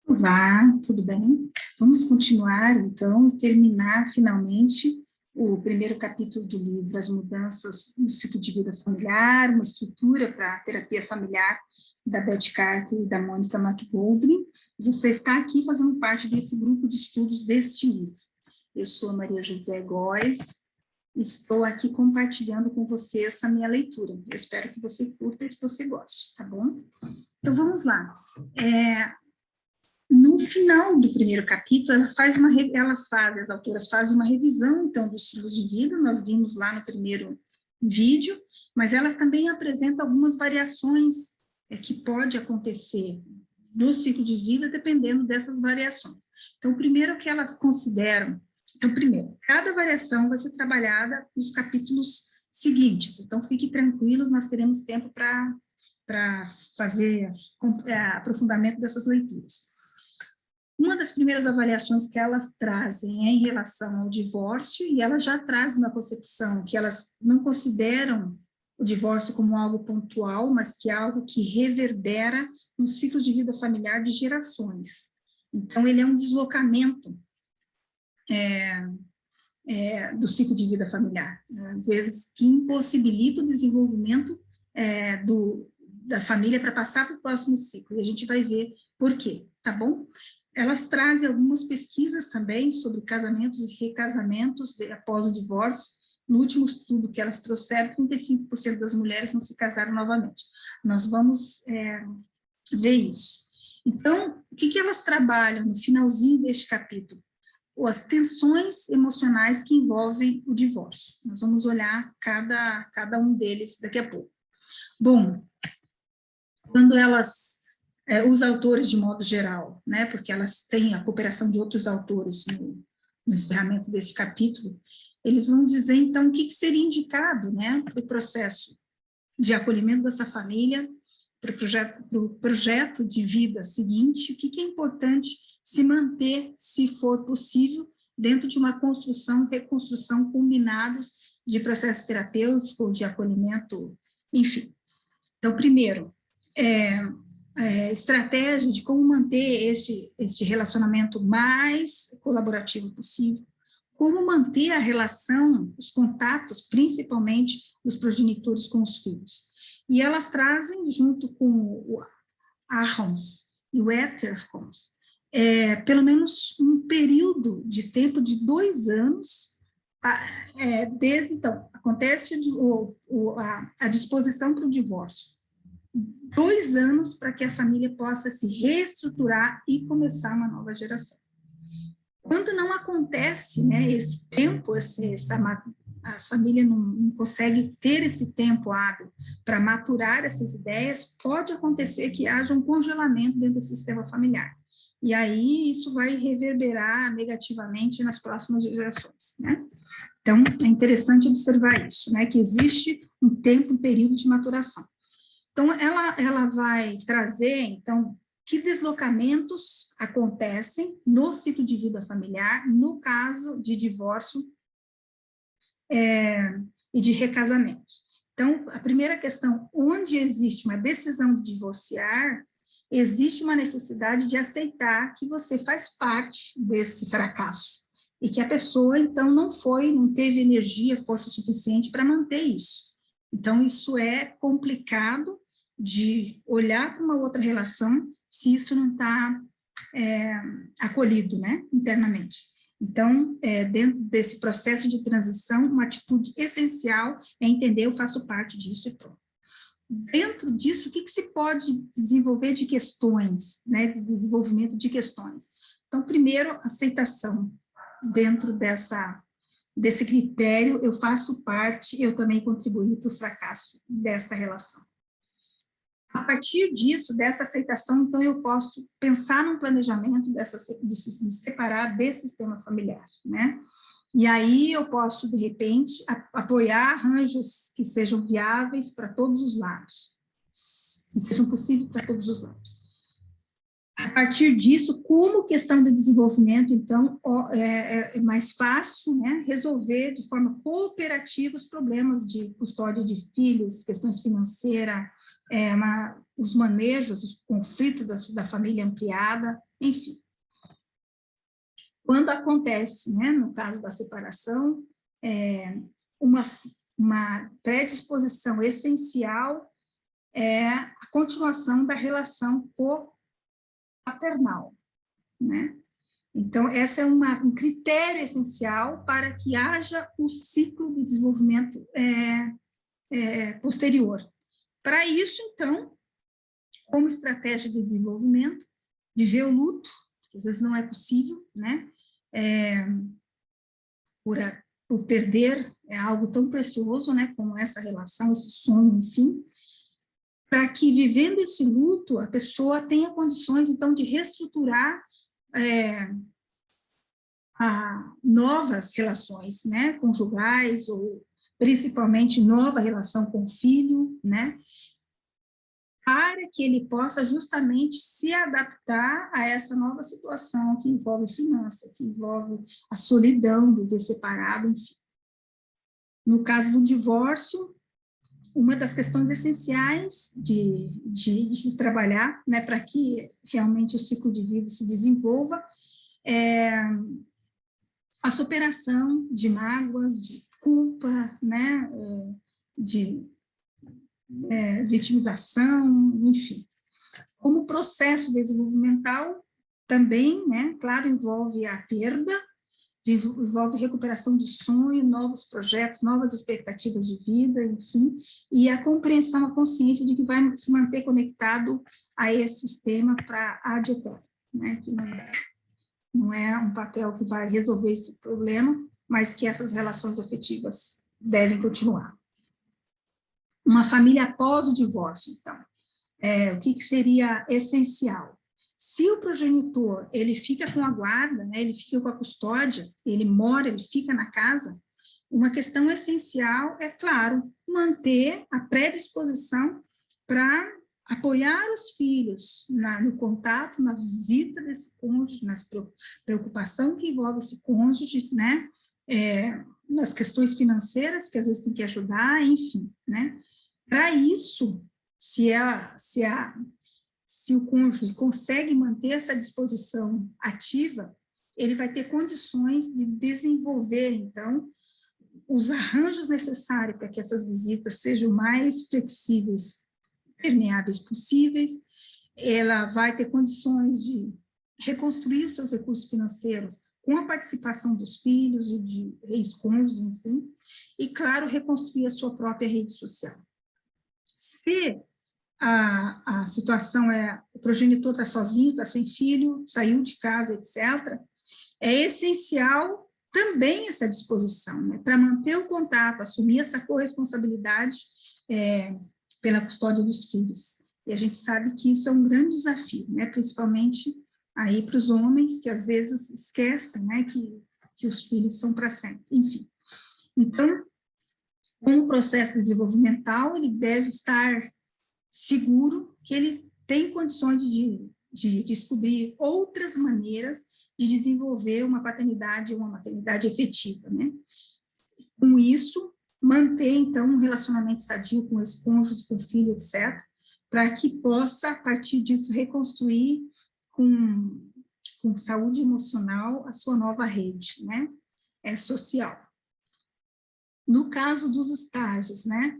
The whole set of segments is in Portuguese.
Olá, tudo bem? Vamos continuar, então, e terminar, finalmente, o primeiro capítulo do livro, As Mudanças no Ciclo de Vida Familiar, uma estrutura para a terapia familiar, da Beth Carter e da Mônica McGoldrick. Você está aqui fazendo parte desse grupo de estudos deste livro. Eu sou a Maria José Góes, estou aqui compartilhando com você essa minha leitura. Eu espero que você curta e que você goste, tá bom? Então, vamos lá. No final do primeiro capítulo, as autoras fazem uma revisão, então, dos estilos de vida, nós vimos lá no primeiro vídeo, mas elas também apresentam algumas variações que pode acontecer no ciclo de vida, dependendo dessas variações. Então, o primeiro que elas consideram, cada variação vai ser trabalhada nos capítulos seguintes, então fique tranquilos, nós teremos tempo para fazer aprofundamento dessas leituras. Uma das primeiras avaliações que elas trazem é em relação ao divórcio, e elas já trazem uma concepção que elas não consideram o divórcio como algo pontual, mas que é algo que reverbera no ciclo de vida familiar de gerações. Então, ele é um deslocamento do ciclo de vida familiar, né? Às vezes que impossibilita o desenvolvimento da família para passar para o próximo ciclo, e a gente vai ver por quê, tá bom? Elas trazem algumas pesquisas também sobre casamentos e recasamentos após o divórcio. No último estudo que elas trouxeram, 35% das mulheres não se casaram novamente. Nós vamos ver isso. Então, o que elas trabalham no finalzinho deste capítulo? As tensões emocionais que envolvem o divórcio. Nós vamos olhar cada um deles daqui a pouco. Bom, quando os autores de modo geral, né, porque elas têm a cooperação de outros autores no encerramento deste capítulo, eles vão dizer, então, o que seria indicado, né, para o processo de acolhimento dessa família, para o projeto de vida seguinte, o que é importante se manter, se for possível, dentro de uma construção, reconstrução combinados de processo terapêutico, de acolhimento, enfim. Então, primeiro, estratégia de como manter este relacionamento mais colaborativo possível, como manter a relação, os contatos, principalmente os progenitores com os filhos. E elas trazem, junto com o Arons e o Etterholms, pelo menos um período de tempo de 2 anos, desde então, acontece a disposição para o divórcio. 2 anos para que a família possa se reestruturar e começar uma nova geração. Quando não acontece, né, esse tempo, a família não consegue ter esse tempo hábil para maturar essas ideias, pode acontecer que haja um congelamento dentro do sistema familiar. E aí isso vai reverberar negativamente nas próximas gerações, né? Então, é interessante observar isso, né, que existe um tempo, um período de maturação. Então, ela vai trazer, então, que deslocamentos acontecem no ciclo de vida familiar, no caso de divórcio e de recasamento. Então, a primeira questão, onde existe uma decisão de divorciar, existe uma necessidade de aceitar que você faz parte desse fracasso, e que a pessoa, então, não teve energia, força suficiente para manter isso. Então, isso é complicado de olhar para uma outra relação se isso não está acolhido, né, internamente. Então, dentro desse processo de transição, uma atitude essencial é entender, eu faço parte disso e pronto. Dentro disso, o que se pode desenvolver de questões, né, de desenvolvimento de questões? Então, primeiro, aceitação dentro desse critério, eu faço parte, eu também contribuí para o fracasso dessa relação. A partir disso, dessa aceitação, então, eu posso pensar num planejamento de se separar desse sistema familiar, né? E aí eu posso, de repente, apoiar arranjos que sejam viáveis para todos os lados, que sejam possíveis para todos os lados. A partir disso, como questão de desenvolvimento, então, é mais fácil, né, resolver de forma cooperativa os problemas de custódia de filhos, questões financeiras, os manejos, os conflitos da família ampliada, enfim. Quando acontece, né, no caso da separação, uma predisposição essencial é a continuação da relação co-paternal, né? Então, esse é um critério essencial para que haja o ciclo de desenvolvimento posterior. Para isso, então, como estratégia de desenvolvimento, viver o luto, que às vezes não é possível, né? Por perder algo tão precioso, né? Como essa relação, esse sonho, enfim, para que, vivendo esse luto, a pessoa tenha condições, então, de reestruturar novas relações, né? Conjugais, ou principalmente nova relação com o filho, né? Para que ele possa justamente se adaptar a essa nova situação que envolve finança, que envolve a solidão, viver separado, enfim. No caso do divórcio, uma das questões essenciais de se trabalhar, né, para que realmente o ciclo de vida se desenvolva, é a superação de mágoas, de culpa, né, de vitimização, enfim. Como processo desenvolvimental, também, né, claro, envolve a perda, envolve recuperação de sonho, novos projetos, novas expectativas de vida, enfim, e a compreensão, a consciência de que vai se manter conectado a esse sistema para ad eterno, né, que não é um papel que vai resolver esse problema, mas que essas relações afetivas devem continuar. Uma família após o divórcio, então, o que seria essencial? Se o progenitor, ele fica com a guarda, né, ele fica com a custódia, ele mora, ele fica na casa, uma questão essencial é, claro, manter a predisposição para apoiar os filhos no contato, na visita desse cônjuge, na preocupação que envolve esse cônjuge, né, nas questões financeiras, que às vezes tem que ajudar, enfim, né. Para isso, se o cônjuge consegue manter essa disposição ativa, ele vai ter condições de desenvolver, então, os arranjos necessários para que essas visitas sejam mais flexíveis, permeáveis possíveis. Ela vai ter condições de reconstruir os seus recursos financeiros com a participação dos filhos e de ex-cônjuges, enfim, e, claro, reconstruir a sua própria rede social. Se a situação o progenitor está sozinho, está sem filho, saiu de casa, etc., é essencial também essa disposição, né, para manter o contato, assumir essa corresponsabilidade pela custódia dos filhos. E a gente sabe que isso é um grande desafio, né, principalmente aí para os homens, que às vezes esquecem, né, que os filhos são para sempre, enfim. Então, com o processo desenvolvimental, ele deve estar seguro que ele tem condições de descobrir outras maneiras de desenvolver uma paternidade ou uma maternidade efetiva, né? Com isso, manter, então, um relacionamento sadio com os cônjuges, com o filho, etc., para que possa, a partir disso, reconstruir com saúde emocional a sua nova rede, né? Social. No caso dos estágios, né?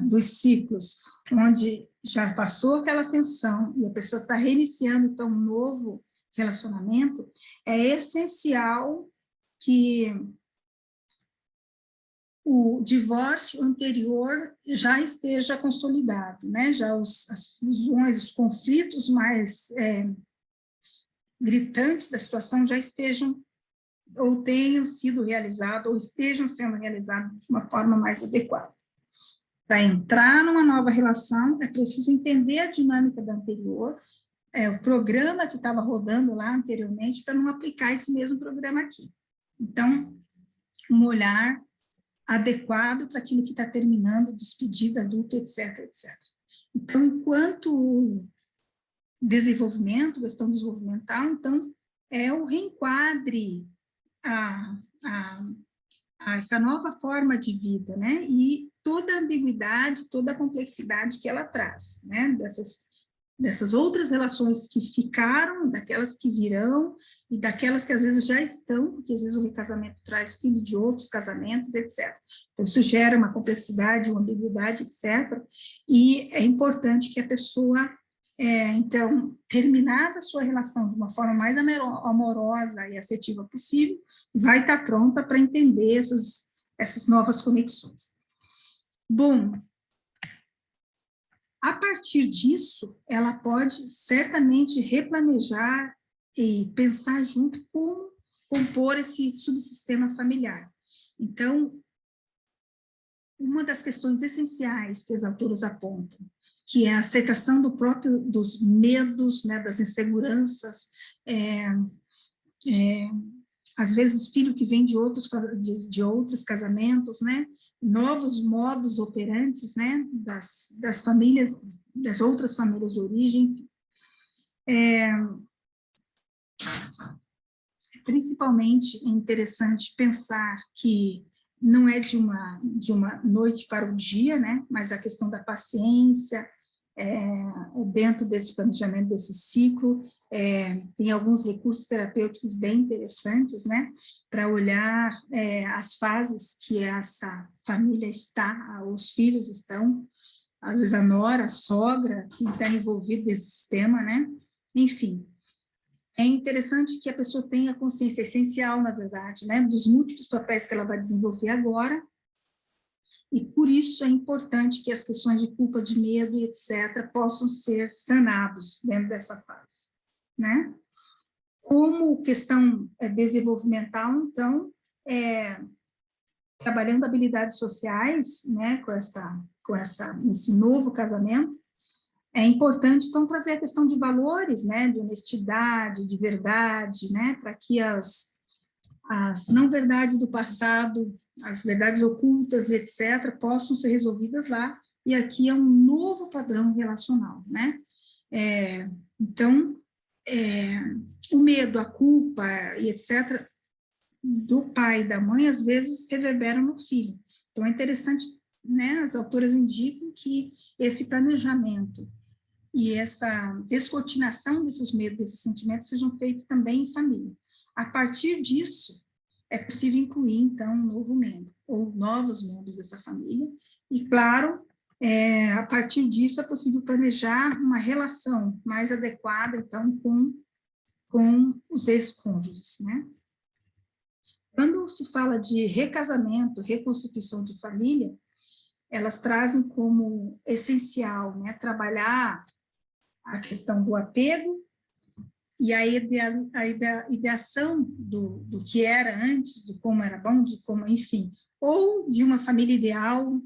Dos ciclos, onde já passou aquela tensão e a pessoa está reiniciando, então, um novo relacionamento, é essencial que o divórcio anterior já esteja consolidado, né? Já as fusões, os conflitos mais gritantes da situação já estejam ou tenham sido realizados, ou estejam sendo realizados de uma forma mais adequada. Para entrar numa nova relação, é preciso entender a dinâmica da anterior, o programa que estava rodando lá anteriormente, para não aplicar esse mesmo programa aqui. Então, um olhar adequado para aquilo que está terminando, despedida, adulta, etc., etc. Então, enquanto desenvolvimento, questão desenvolvimental, então, é o reenquadre a essa nova forma de vida, né? E toda a ambiguidade, toda a complexidade que ela traz, né? Dessas outras relações que ficaram, daquelas que virão, e daquelas que às vezes já estão, porque às vezes o recasamento traz filho de outros casamentos, etc. Então, isso gera uma complexidade, uma ambiguidade, etc. E é importante que a pessoa, então, terminada a sua relação de uma forma mais amorosa e afetiva possível, vai estar pronta para entender essas novas conexões. Bom, a partir disso, ela pode certamente replanejar e pensar junto como compor esse subsistema familiar. Então, uma das questões essenciais que as autoras apontam, que é a aceitação dos medos, né, das inseguranças, às vezes filho que vem de outros casamentos, né, novos modos operantes, né, das famílias, das outras famílias de origem, principalmente é interessante pensar que não é de uma noite para o dia, né, mas a questão da paciência, dentro desse planejamento, desse ciclo, tem alguns recursos terapêuticos bem interessantes, né, para olhar as fases que essa família está, os filhos estão, às vezes a nora, a sogra, que está envolvida nesse sistema, né, enfim. É interessante que a pessoa tenha consciência essencial, na verdade, né, dos múltiplos papéis que ela vai desenvolver agora, e por isso é importante que as questões de culpa, de medo, etc., possam ser sanados dentro dessa fase, né? Como questão desenvolvimental, então, trabalhando habilidades sociais, né, nesse novo casamento, é importante, então, trazer a questão de valores, né, de honestidade, de verdade, né, para que as não-verdades do passado, as verdades ocultas, etc., possam ser resolvidas lá, e aqui é um novo padrão relacional, né? Então, o medo, a culpa, e etc., do pai e da mãe, às vezes, reverberam no filho. Então, é interessante, né, as autoras indicam que esse planejamento e essa descortinação desses medos, desses sentimentos, sejam feitos também em família. A partir disso, é possível incluir, então, um novo membro, ou novos membros dessa família, e, claro, a partir disso é possível planejar uma relação mais adequada, então, com os ex-cônjuges, né? Quando se fala de recasamento, reconstituição de família, elas trazem como essencial, né, trabalhar a questão do apego e a ideação do que era antes, do como era bom, de como, enfim, ou de uma família ideal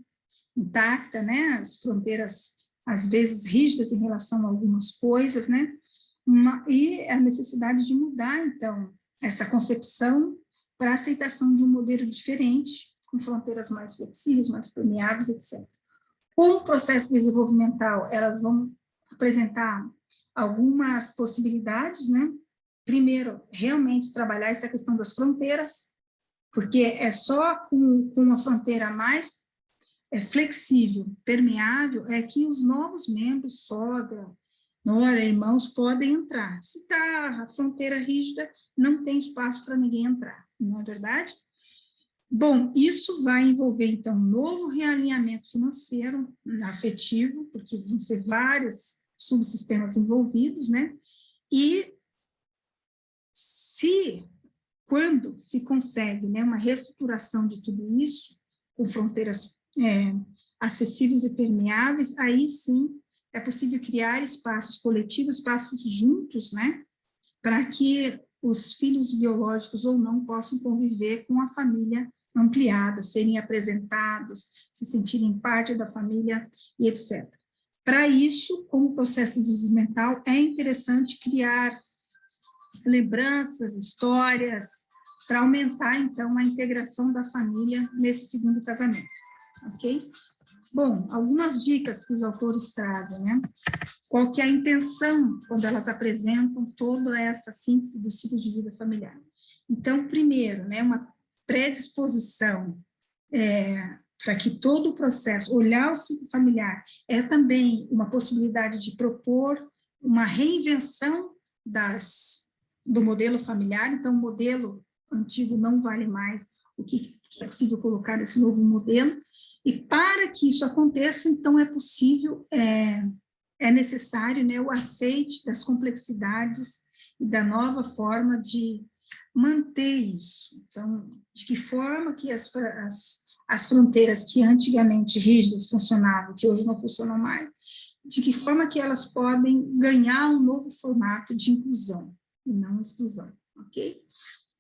intacta, né, as fronteiras às vezes rígidas em relação a algumas coisas, né, e a necessidade de mudar, então, essa concepção para a aceitação de um modelo diferente, com fronteiras mais flexíveis, mais permeáveis, etc. Com o processo desenvolvimental, elas vão apresentar algumas possibilidades, né? Primeiro, realmente trabalhar essa questão das fronteiras, porque é só com uma fronteira mais flexível, permeável, é que os novos membros, sogra, nora, irmãos, podem entrar. Se está a fronteira rígida, não tem espaço para ninguém entrar, não é verdade? Bom, isso vai envolver, então, um novo realinhamento financeiro, afetivo, porque vão ser vários subsistemas envolvidos, né? E quando se consegue, né, uma reestruturação de tudo isso, com fronteiras acessíveis e permeáveis, aí sim é possível criar espaços coletivos, espaços juntos, né, para que os filhos biológicos ou não possam conviver com a família ampliada, serem apresentados, se sentirem parte da família e etc. Para isso, como processo desenvolvimental, é interessante criar lembranças, histórias, para aumentar, então, a integração da família nesse segundo casamento, ok? Bom, algumas dicas que os autores trazem, né? Qual que é a intenção quando elas apresentam toda essa síntese do ciclo de vida familiar? Então, primeiro, né, uma predisposição para que todo o processo, olhar o ciclo familiar, é também uma possibilidade de propor uma reinvenção do modelo familiar. Então, o modelo antigo não vale mais, o que é possível colocar nesse novo modelo, e para que isso aconteça, então, é possível, é necessário, né, o aceite das complexidades e da nova forma de manter isso. Então, de que forma que as fronteiras que antigamente rígidas funcionavam, que hoje não funcionam mais, de que forma que elas podem ganhar um novo formato de inclusão, e não exclusão, ok?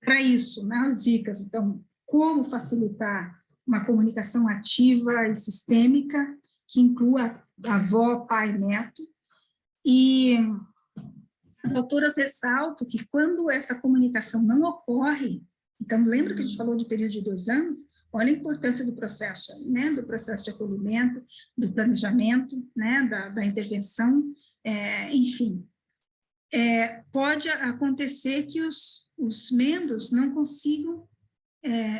Para isso, nas dicas, então, como facilitar uma comunicação ativa e sistêmica, que inclua avó, pai, neto, e as autoras ressaltam que quando essa comunicação não ocorre, então lembra que a gente falou de período de 2 anos? Olha a importância do processo, né, do processo de acolhimento, do planejamento, né, da intervenção, enfim. Pode acontecer que os membros não consigam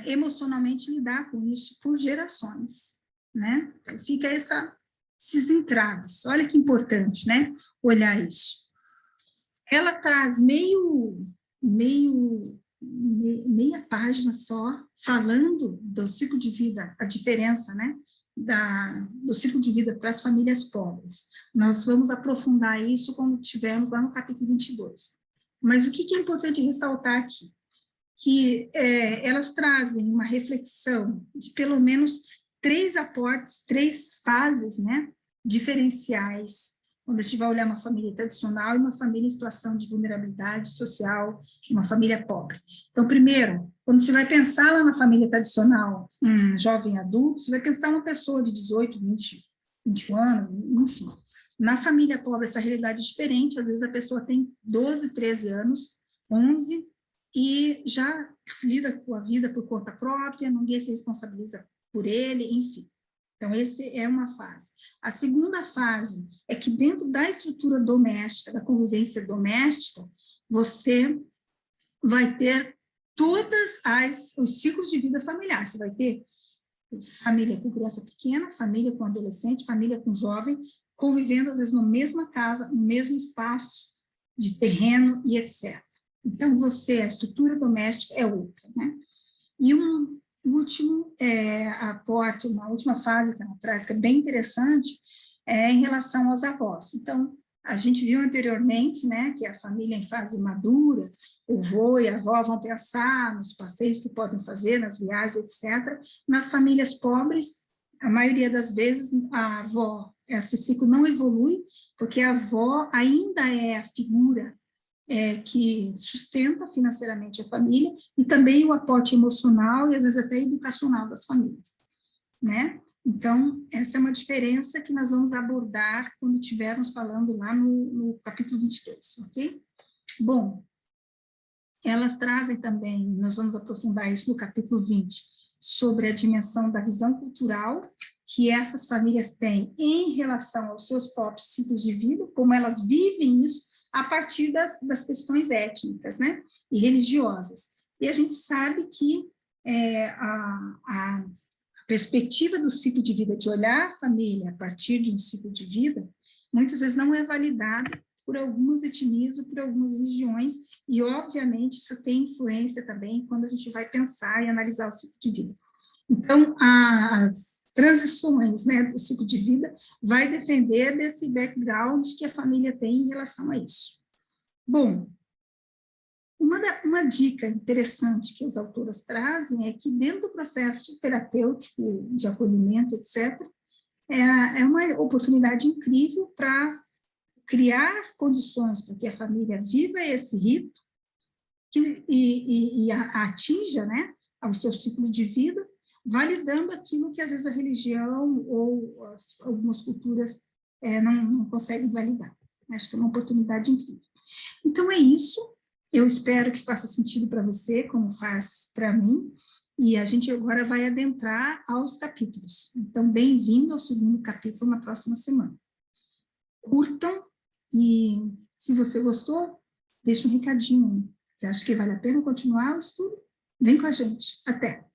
emocionalmente lidar com isso por gerações, né? Então, fica esses entraves. Olha que importante, né, olhar isso. Ela traz meia página só, falando do ciclo de vida, a diferença, né, do ciclo de vida para as famílias pobres. Nós vamos aprofundar isso quando tivermos lá no capítulo 22. Mas o que é importante ressaltar aqui? Que elas trazem uma reflexão de pelo menos 3 aportes, 3 fases, né, diferenciais, quando a gente vai olhar uma família tradicional e uma família em situação de vulnerabilidade social, uma família pobre. Então, primeiro, quando você vai pensar lá na família tradicional, jovem adulto, você vai pensar uma pessoa de 18, 20, 21 anos, enfim. Na família pobre, essa realidade é diferente, às vezes a pessoa tem 12, 13 anos, 11, e já lida com a vida por conta própria, ninguém se responsabiliza por ele, enfim. Então, essa é uma fase. A segunda fase é que dentro da estrutura doméstica, da convivência doméstica, você vai ter os ciclos de vida familiar. Você vai ter família com criança pequena, família com adolescente, família com jovem, convivendo, às vezes, na mesma casa, no mesmo espaço de terreno e etc. Então, a estrutura doméstica é outra, né? E um último aporte, uma última fase que ela traz, que é bem interessante, é em relação aos avós. Então, a gente viu anteriormente, né, que a família em fase madura, o avô e a avó vão pensar nos passeios que podem fazer, nas viagens, etc. Nas famílias pobres, a maioria das vezes, a avó, esse ciclo não evolui, porque a avó ainda é a figura que sustenta financeiramente a família, e também o aporte emocional e, às vezes, até educacional das famílias, né? Então, essa é uma diferença que nós vamos abordar quando estivermos falando lá no capítulo 22, ok? Bom, elas trazem também, nós vamos aprofundar isso no capítulo 20, sobre a dimensão da visão cultural que essas famílias têm em relação aos seus próprios ciclos de vida, como elas vivem isso a partir das questões étnicas, né, e religiosas. E a gente sabe que a perspectiva do ciclo de vida, de olhar a família a partir de um ciclo de vida, muitas vezes não é validada por algumas etnias ou por algumas religiões, e, obviamente, isso tem influência também quando a gente vai pensar e analisar o ciclo de vida. Então, as transições, né, do ciclo de vida vai depender desse background que a família tem em relação a isso. Bom, uma dica interessante que as autoras trazem é que dentro do processo terapêutico de acolhimento, etc., é uma oportunidade incrível para criar condições para que a família viva esse rito e atinja, né, ao seu ciclo de vida, validando aquilo que às vezes a religião ou algumas culturas não conseguem validar. Acho que é uma oportunidade incrível. Então é isso, eu espero que faça sentido para você, como faz para mim, e a gente agora vai adentrar aos capítulos. Então, bem-vindo ao segundo capítulo na próxima semana. Curtam, e se você gostou, deixa um recadinho. Você acha que vale a pena continuar o estudo? Vem com a gente. Até!